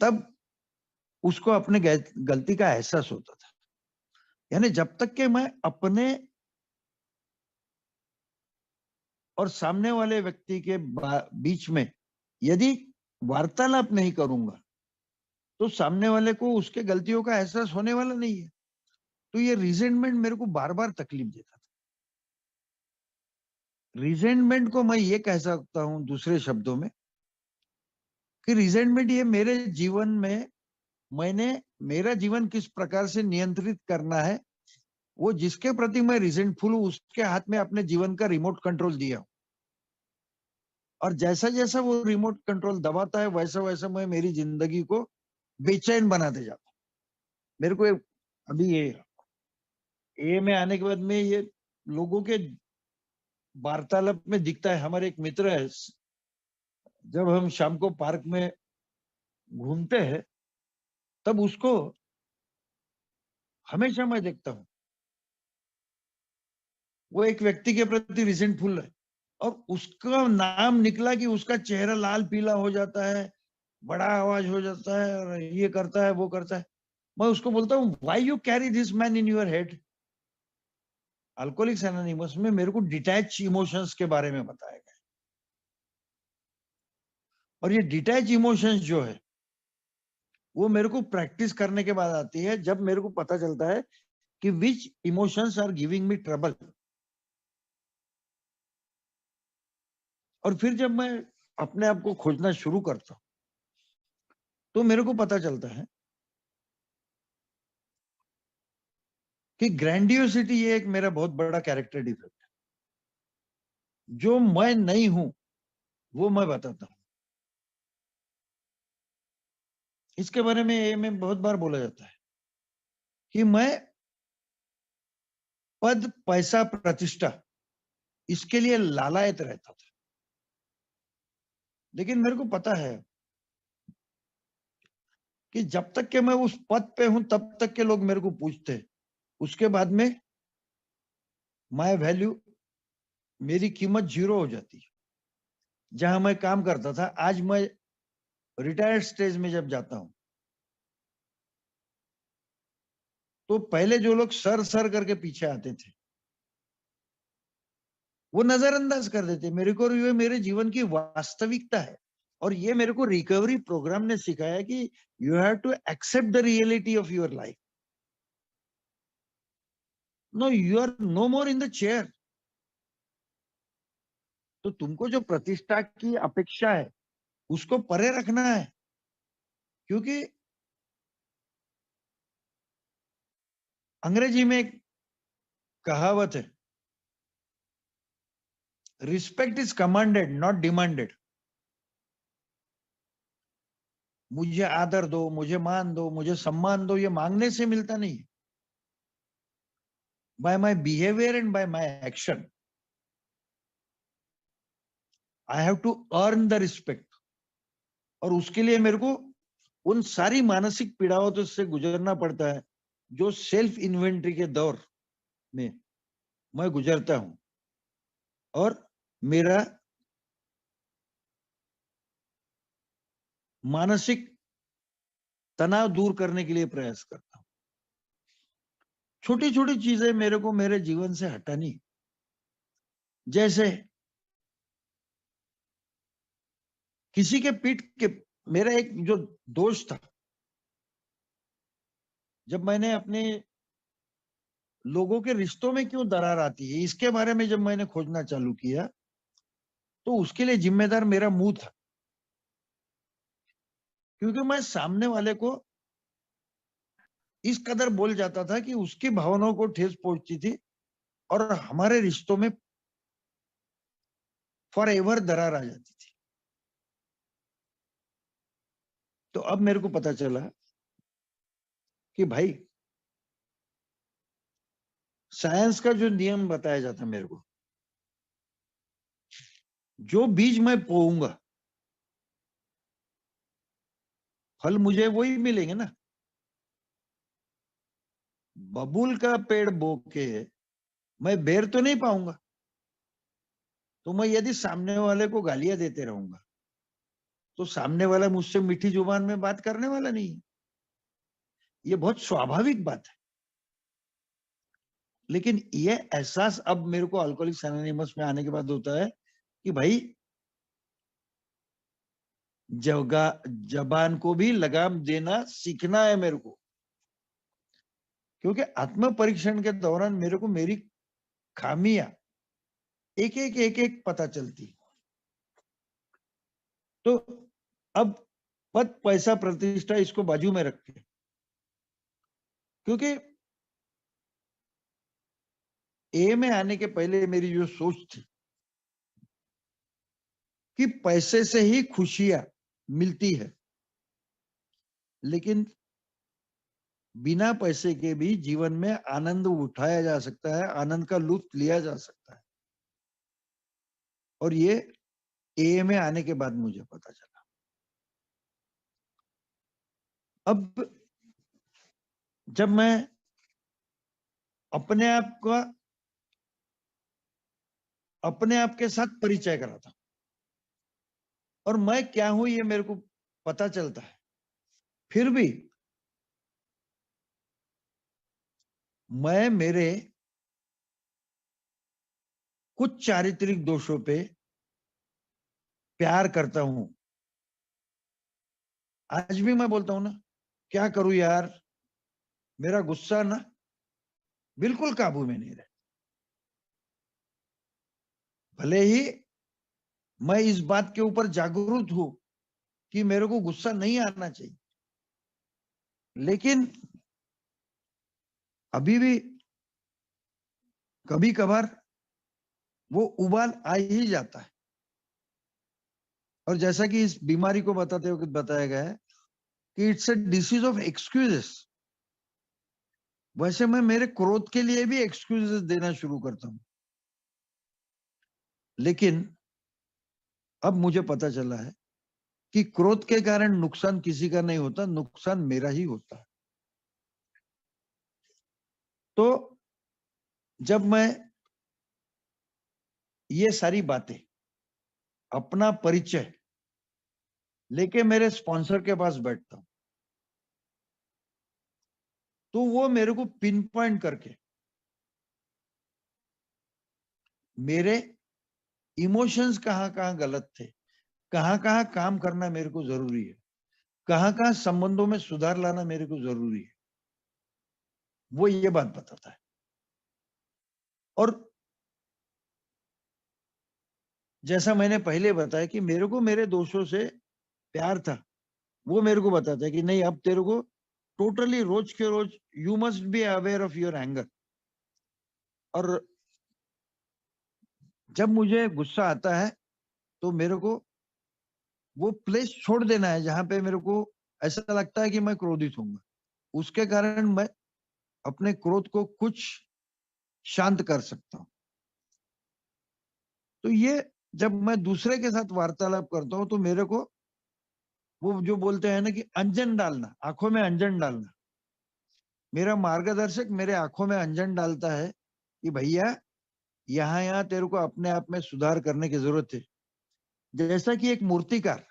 तब उसको अपने गलती का एहसास होता था। यानी जब तक कि मैं अपने और सामने वाले व्यक्ति के बीच में यदि वार्तालाप नहीं करूंगा तो सामने वाले को उसके गलतियों का एहसास होने वाला नहीं है। तो ये रिजेंटमेंट मेरे को बार बार तकलीफ देता था। रिजेंटमेंट को मैं ये कह सकता हूं दूसरे शब्दों में कि रिजेंटमेंट ये मेरे जीवन में मैंने मेरा जीवन किस प्रकार से नियंत्रित करना है, वो जिसके प्रति मैं रिजेंटफुल हूं उसके हाथ में अपने जीवन का रिमोट कंट्रोल दिया। और जैसा जैसा वो रिमोट कंट्रोल दबाता है वैसा वैसा मैं मेरी जिंदगी को बेचैन बनाते जाता हूं। मेरे को अभी ये में आने के बाद में ये लोगों के वार्तालाप में दिखता है। हमारे एक मित्र है, जब हम शाम को पार्क में घूमते हैं तब उसको हमेशा मैं देखता हूं वो एक व्यक्ति के प्रति रिजेंटफुल है और उसका नाम निकला कि उसका चेहरा लाल पीला हो जाता है, बड़ा आवाज हो जाता है और ये करता है वो करता है। मैं उसको बोलता हूँ why you carry this man in your head. Alcoholics anonymous में मेरे को डिटैच इमोशंस के बारे में बताया गया और ये डिटैच इमोशंस जो है वो मेरे को प्रैक्टिस करने के बाद आती है, जब मेरे को पता चलता है कि which emotions are giving me trouble. और फिर जब मैं अपने आप को खोजना शुरू करता हूं तो मेरे को पता चलता है कि ग्रैंडियोसिटी ये एक मेरा बहुत बड़ा कैरेक्टर डिफेक्ट है। जो मैं नहीं हूं वो मैं बताता हूं। इसके बारे में ये में बहुत बार बोला जाता है कि मैं पद पैसा प्रतिष्ठा इसके लिए लालायत रहता था। लेकिन मेरे को पता है कि जब तक के मैं उस पद पे हूं तब तक के लोग मेरे को पूछते हैं, उसके बाद में माय वैल्यू मेरी कीमत जीरो हो जाती है। जहां मैं काम करता था आज मैं रिटायर्ड स्टेज में जब जाता हूं तो पहले जो लोग सर सर करके पीछे आते थे वो नजरअंदाज कर देते। मेरे को ये मेरे जीवन की वास्तविकता है और ये मेरे को रिकवरी प्रोग्राम ने सिखाया कि you have to accept the reality of your life. No, you are no more in the chair. तो तुमको जो प्रतिष्ठा की अपेक्षा है उसको परे रखना है, क्योंकि अंग्रेजी में एक कहावत है, respect is commanded not demanded. मुझे आदर दो, मुझे मान दो, मुझे सम्मान दो, ये मांगने से मिलता नहीं है। By my behaviour and by my action I have to earn the respect. और उसके लिए मेरे को उन सारी मानसिक पीड़ाओं तो से गुजरना पड़ता है जो सेल्फ इन्वेंट्री के दौर में मैं गुजरता हूं और मेरा मानसिक तनाव दूर करने के लिए प्रयास करता हूं। छोटी छोटी चीजें मेरे को मेरे जीवन से हटानी, जैसे किसी के पीठ के, मेरा एक जो दोस्त था, जब मैंने अपने लोगों के रिश्तों में क्यों दरार आती है इसके बारे में जब मैंने खोजना चालू किया तो उसके लिए जिम्मेदार मेरा मुंह था। क्योंकि मैं सामने वाले को इस कदर बोल जाता था कि उसकी भावनाओं को ठेस पहुंचती थी और हमारे रिश्तों में फॉर एवर दरार आ जाती थी। तो अब मेरे को पता चला कि भाई साइंस का जो नियम बताया जाता मेरे को, जो बीज मैं बोऊंगा फल मुझे वही मिलेंगे ना। बबूल का पेड़ बो के मैं बेर तो नहीं पाऊंगा। तो मैं यदि सामने वाले को गालियां देते रहूंगा तो सामने वाला मुझसे मीठी जुबान में बात करने वाला नहीं है। ये बहुत स्वाभाविक बात है। लेकिन ये एहसास अब मेरे को अल्कोहलिक्स एनोनिमस में आने के बाद होता है कि भाई जबान को भी लगाम देना सीखना है मेरे को, क्योंकि आत्म परीक्षण के दौरान मेरे को मेरी खामियां एक एक पता चलती। तो अब पद पैसा प्रतिष्ठा इसको बाजू में रख के, क्योंकि ए में आने के पहले मेरी जो सोच थी कि पैसे से ही खुशियां मिलती है, लेकिन बिना पैसे के भी जीवन में आनंद उठाया जा सकता है, आनंद का लुत्फ लिया जा सकता है। और ये ए में आने के बाद मुझे पता चला। अब जब मैं अपने आप के साथ परिचय कराता और मैं क्या हूं ये मेरे को पता चलता है, फिर भी मैं मेरे कुछ चारित्रिक दोषों पे प्यार करता हूं। आज भी मैं बोलता हूं ना, क्या करूं यार, मेरा गुस्सा ना बिल्कुल काबू में नहीं रहे। भले ही मैं इस बात के ऊपर जागरूक हूं कि मेरे को गुस्सा नहीं आना चाहिए, लेकिन अभी भी कभी कभार वो उबाल आ ही जाता है। और जैसा कि इस बीमारी को बताते वक्त बताया गया है कि it's a disease of excuses, वैसे मैं मेरे क्रोध के लिए भी एक्सक्यूजेस देना शुरू करता हूं। लेकिन अब मुझे पता चला है कि क्रोध के कारण नुकसान किसी का नहीं होता, नुकसान मेरा ही होता है। तो जब मैं ये सारी बातें, अपना परिचय लेके मेरे स्पॉन्सर के पास बैठता हूं, तो वो मेरे को पिन पॉइंट करके मेरे इमोशंस कहां कहां गलत थे, कहां कहां काम करना मेरे को जरूरी है, कहां कहां संबंधों में सुधार लाना मेरे को जरूरी है, वो ये बात बताता है। और जैसा मैंने पहले बताया कि मेरे को मेरे दोषों से प्यार था, वो मेरे को बताता है कि नहीं, अब तेरे को टोटली रोज के रोज you must be aware of your anger. और जब मुझे गुस्सा आता है तो मेरे को वो प्लेस छोड़ देना है जहां पे मेरे को ऐसा लगता है कि मैं क्रोधित होऊंगा, उसके कारण मैं अपने क्रोध को कुछ शांत कर सकता हूं। तो ये जब मैं दूसरे के साथ वार्तालाप करता हूं तो मेरे को वो जो बोलते हैं ना कि अंजन डालना, आंखों में अंजन डालना, मेरा मार्गदर्शक मेरे आंखों में अंजन डालता है कि भैया यहाँ यहाँ तेरे को अपने आप में सुधार करने की जरूरत है। जैसा कि एक मूर्तिकार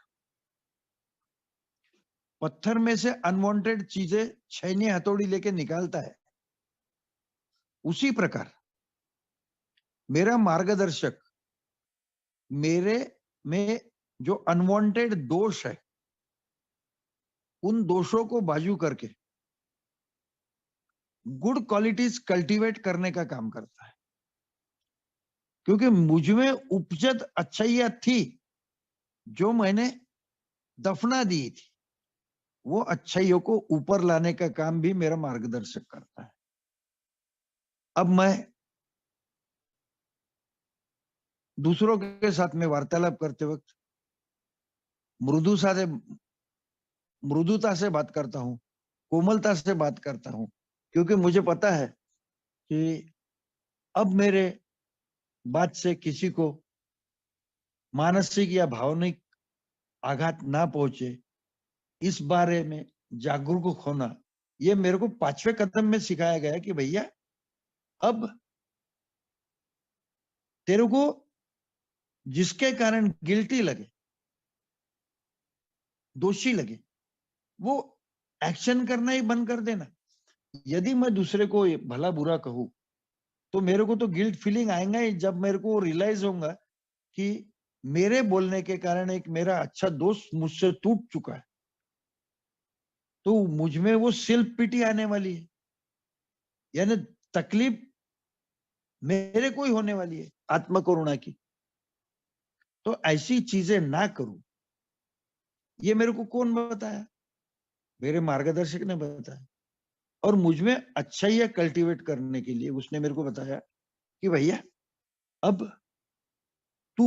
पत्थर में से अनवांटेड चीजें छैनी हथौड़ी लेके निकालता है, उसी प्रकार मेरा मार्गदर्शक मेरे में जो अनवांटेड दोष है, उन दोषों को बाजू करके गुड क्वालिटीज कल्टीवेट करने का काम करता है। क्योंकि मुझ में उपजत अच्छाइयां थी जो मैंने दफना दी थी, वो अच्छाइयों को ऊपर लाने का काम भी मेरा मार्गदर्शक करता है। अब मैं दूसरों के साथ में वार्तालाप करते वक्त मृदुता से बात करता हूं, कोमलता से बात करता हूं, क्योंकि मुझे पता है कि अब मेरे बात से किसी को मानसिक या भावनिक आघात ना पहुंचे, इस बारे में जागरूक होना, ये मेरे को 5वें कदम में सिखाया गया कि भैया अब तेरे को जिसके कारण गिल्टी लगे, दोषी लगे, वो एक्शन करना ही बंद कर देना। यदि मैं दूसरे को भला बुरा कहूं तो मेरे को तो गिल्ट फीलिंग आएगा ही, जब मेरे को रियलाइज होगा कि मेरे बोलने के कारण एक मेरा अच्छा दोस्त मुझसे टूट चुका है, तो मुझ में वो सेल्फ पिटी आने वाली है, यानी तकलीफ मेरे को ही होने वाली है आत्मकरुणा की। तो ऐसी चीजें ना करूं, ये मेरे को कौन बताया? मेरे मार्गदर्शक ने बताया, और मुझ में अच्छाइयां कल्टीवेट करने के लिए उसने मेरे को बताया कि भैया अब तू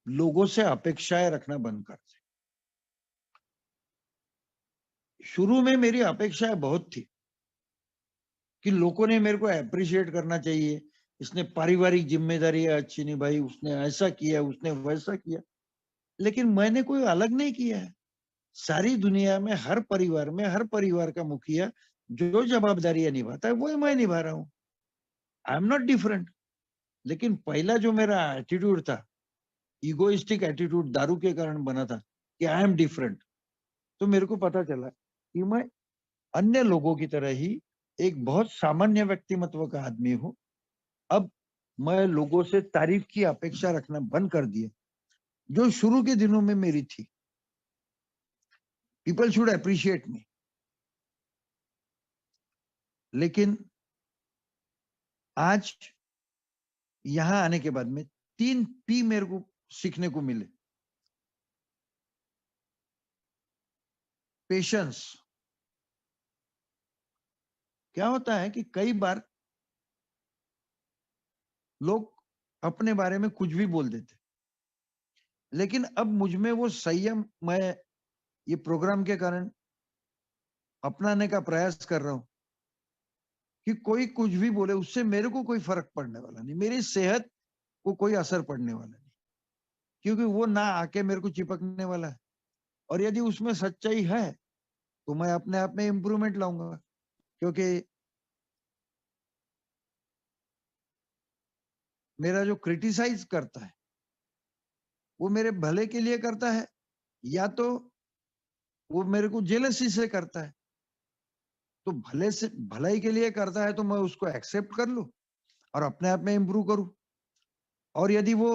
लोगों से अपेक्षाएं रखना बंद कर दे। शुरू में मेरी अपेक्षाएं बहुत थी कि लोगों ने मेरे को अप्रिशिएट करना चाहिए, इसने पारिवारिक जिम्मेदारी अच्छी निभाई, उसने ऐसा किया, उसने वैसा किया। लेकिन मैंने कोई अलग नहीं किया है। सारी दुनिया में हर परिवार में हर परिवार का मुखिया जो जवाबदारियां निभाता है वही मैं निभा रहा हूं। I am not different. लेकिन पहला जो मेरा एटीट्यूड था, इगोइस्टिक एटीट्यूड, दारू के कारण बना था कि आई एम डिफरेंट। तो मेरे को पता चला कि मैं अन्य लोगों की तरह ही एक बहुत सामान्य व्यक्तिमत्व का आदमी हूं। अब मैं लोगों से तारीफ की अपेक्षा रखना बंद कर दिया, जो शुरू के दिनों में मेरी थी। पीपल शुड अप्रिशिएट मी। लेकिन आज यहां आने के बाद में 3 पी मेरे को सीखने को मिले। पेशेंस। क्या होता है कि कई बार लोग अपने बारे में कुछ भी बोल देते, लेकिन अब मुझ में वो संयम मैं ये प्रोग्राम के कारण अपनाने का प्रयास कर रहा हूं कि कोई कुछ भी बोले उससे मेरे को कोई फर्क पड़ने वाला नहीं, मेरी सेहत को कोई असर पड़ने वाला नहीं, क्योंकि वो ना आके मेरे को चिपकने वाला है। और यदि उसमें सच्चाई है तो मैं अपने आप में इंप्रूवमेंट लाऊंगा, क्योंकि मेरा जो क्रिटिसाइज करता है वो मेरे भले के लिए करता है, या तो वो मेरे को जेलसी से करता है। तो भले से भलाई के लिए करता है तो मैं उसको एक्सेप्ट कर लूं और अपने आप में इंप्रूव करूं। और यदि वो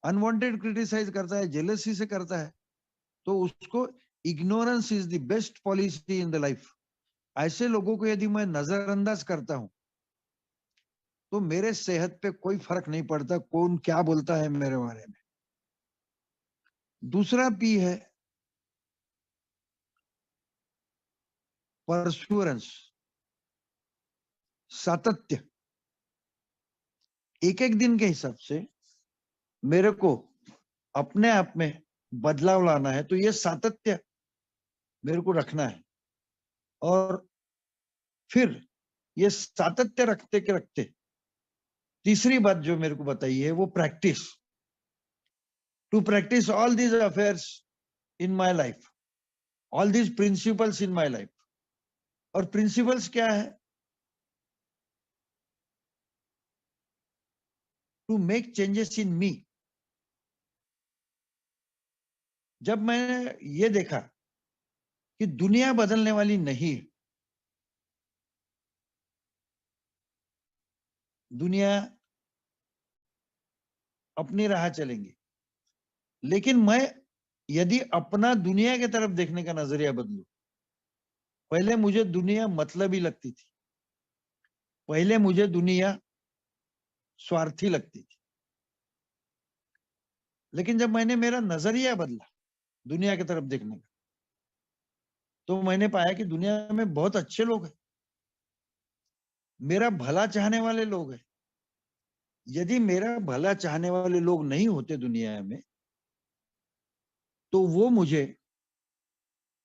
अनवांटेड क्रिटिसाइज करता है, जेलसी से करता है, तो उसको ignorance is the best policy in the life. ऐसे लोगों को यदि मैं नजरअंदाज करता हूं तो मेरे सेहत पे कोई फर्क नहीं पड़ता कौन क्या बोलता है मेरे बारे में। दूसरा पी है परस्यूरेंस, सातत्य। एक एक दिन के हिसाब से मेरे को अपने आप में बदलाव लाना है, तो ये सातत्य मेरे को रखना है। और फिर ये सातत्य रखते के रखते तीसरी बात जो मेरे को बताई है वो practice. To practise all these affairs in my life, all these principles in my life. और प्रिंसिपल्स क्या है? To make changes in me. जब मैंने ये देखा कि दुनिया बदलने वाली नहीं है, दुनिया अपनी राह चलेंगी, लेकिन मैं यदि अपना दुनिया की तरफ देखने का नजरिया बदलूं। पहले मुझे दुनिया मतलबी लगती थी, पहले मुझे दुनिया स्वार्थी लगती थी, लेकिन जब मैंने मेरा नजरिया बदला दुनिया की तरफ देखने का, तो मैंने पाया कि दुनिया में बहुत अच्छे लोग हैं, मेरा भला चाहने वाले लोग हैं। यदि मेरा भला चाहने वाले लोग नहीं होते दुनिया में, तो वो मुझे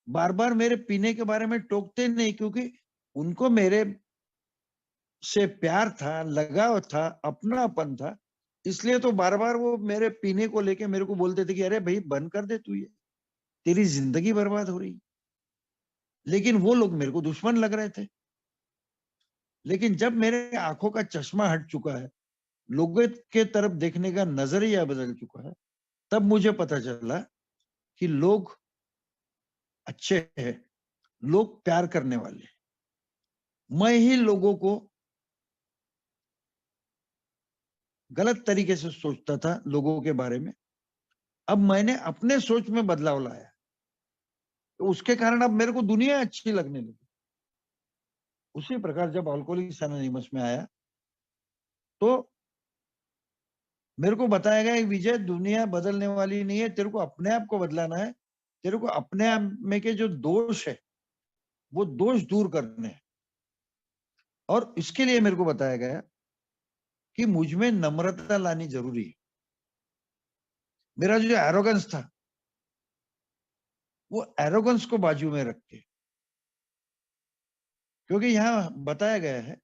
बार बार मेरे पीने के बारे में टोकते नहीं, क्योंकि उनको मेरे से प्यार था, लगाव था, अपनापन था। इसलिए तो बार बार वो मेरे पीने को लेके मेरे को बोलते थे कि अरे भाई बंद कर दे तू, ये तेरी जिंदगी बर्बाद हो रही। लेकिन वो लोग मेरे को दुश्मन लग रहे थे। लेकिन जब मेरे आंखों का चश्मा हट चुका है, लोगों के तरफ देखने का नजरिया बदल चुका है। तब मुझे पता चला कि लोग अच्छे हैं, लोग प्यार करने वाले हैं। मैं ही लोगों को गलत तरीके से सोचता था लोगों के बारे में। अब मैंने अपने सोच में बदलाव लाया, तो उसके कारण अब मेरे को दुनिया अच्छी लगने लगी। उसी प्रकार जब अल्कोहलिक्स एनोनिमस में आया, तो मेरे को बताया गया कि विजय, दुनिया बदलने वाली नहीं है, तेरे को अपने आप को बदलाना है। तेरे को अपने आप में के जो दोष है, वो दोष दूर करने हैं। और इसके लिए मेरे को बताया गया कि मुझ में नम्रता लानी जरूरी है। मेरा जो एरोगेंस था, वो एरोगेंस को बाजू में रख के, क्योंकि यहाँ बताया गया है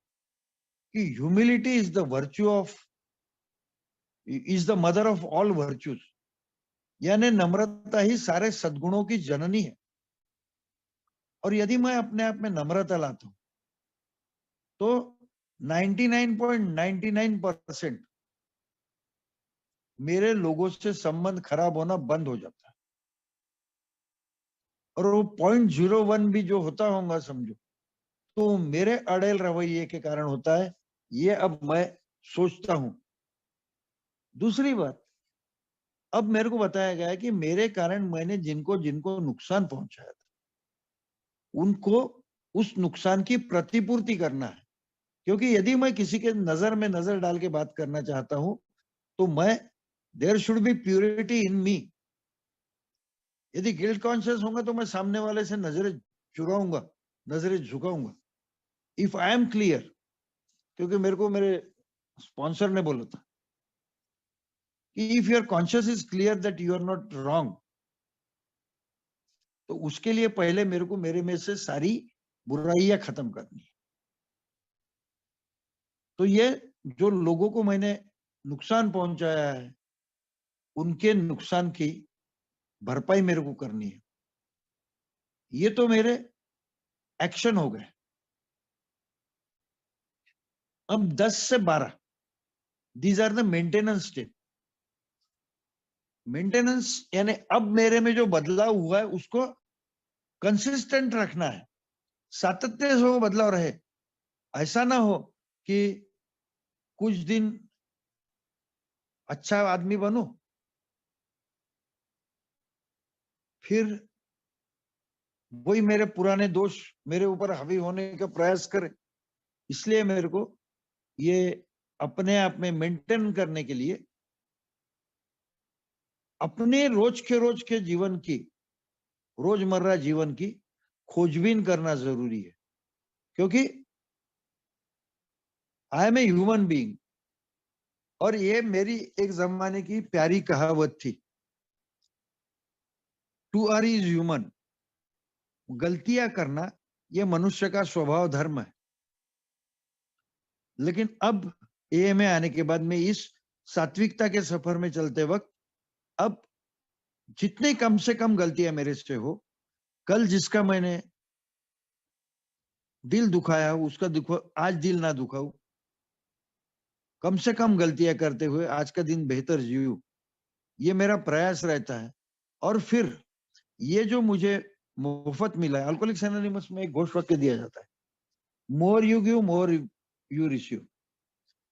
कि humility is the virtue of, is the mother of all virtues, यानी नम्रता ही सारे सद्गुणों की जननी है। और यदि मैं अपने आप में नम्रता लाता हूं, तो 99.99% मेरे लोगों से संबंध खराब होना बंद हो जाता है। और वो 0.01 भी जो होता होगा समझो, तो मेरे अड़ेल रवैये के कारण होता है। ये अब मैं सोचता हूं। दूसरी बात, अब मेरे को बताया गया है कि मेरे कारण मैंने जिनको जिनको नुकसान पहुंचाया था, उनको उस नुकसान की प्रतिपूर्ति करना है। क्योंकि यदि मैं किसी के नजर में नजर डाल के बात करना चाहता हूं, तो मैं, देयर शुड बी प्योरिटी इन मी। यदि गिल्ट कॉन्शियस होगा, तो मैं सामने वाले से नजरें चुराऊंगा, नजरें झुकाऊंगा। इफ आई एम क्लियर, क्योंकि मेरे को मेरे स्पॉन्सर ने बोला था कि if your conscious is clear that you are not wrong, तो उसके लिए पहले मेरे को मेरे में से सारी बुराइयां खत्म करनी है। तो ये जो लोगों को मैंने नुकसान पहुंचाया है, उनके नुकसान की भरपाई मेरे को करनी है। ये तो मेरे एक्शन हो गए। अब 10 से 12, these are the maintenance step. Maintenance यानी अब मेरे में जो बदलाव हुआ है, उसको कंसिस्टेंट रखना है, सातत्य से वो बदलाव रहे। ऐसा ना हो कि कुछ दिन अच्छा आदमी बनूं, फिर वही मेरे पुराने दोष मेरे ऊपर हावी होने का प्रयास करे। इसलिए मेरे को ये अपने आप में मेंटेन करने के लिए अपने रोज के जीवन की, रोजमर्रा जीवन की खोजबीन करना जरूरी है। क्योंकि I am a human being, और ये मेरी एक जमाने की प्यारी कहावत थी, टू आर इज ह्यूमन। गलतियां करना ये मनुष्य का स्वभाव धर्म है। लेकिन अब एएमए आने के बाद में इस सात्विकता के सफर में चलते वक्त, अब जितने कम से कम गलतियां मेरे से हो, कल जिसका मैंने दिल दुखाया, उसका आज दिल ना दुखाऊं। कम से कम गलतियां करते हुए आज का दिन बेहतर जीऊं, ये मेरा प्रयास रहता है। और फिर ये जो मुझे मुफ्त मिला है, अल्कोहलिक्स एनोनिमस में एक घोष वाक्य दिया जाता है, more you give more you receive.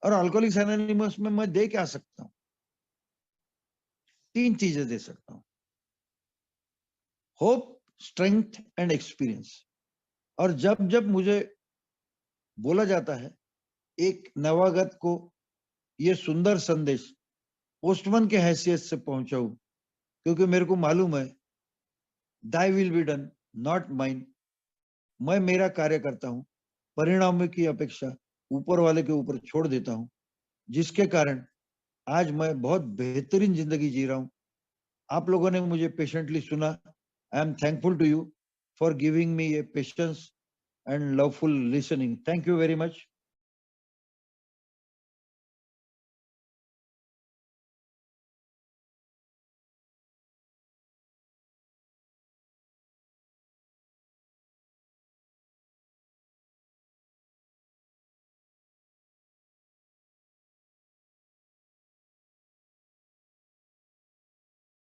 और अल्कोहलिक्स एनोनिमस में मैं दे क्या सकता हूं? 3 चीजें दे सकता हूं, होप, स्ट्रेंथ एंड एक्सपीरियंस। और जब जब मुझे बोला जाता है एक नवागत को ये सुंदर संदेश पोस्टमैन के हैसियत से पहुंचाऊं, क्योंकि मेरे को मालूम है, thy will be done not mine. मैं मेरा कार्य करता हूं, परिणामों की अपेक्षा ऊपर वाले के ऊपर छोड़ देता हूं, जिसके कारण आज मैं बहुत बेहतरीन जिंदगी जी रहा हूं। आप लोगों ने मुझे पेशेंटली सुना। I am thankful to you for giving me a patience and loveful listening. Thank you very much.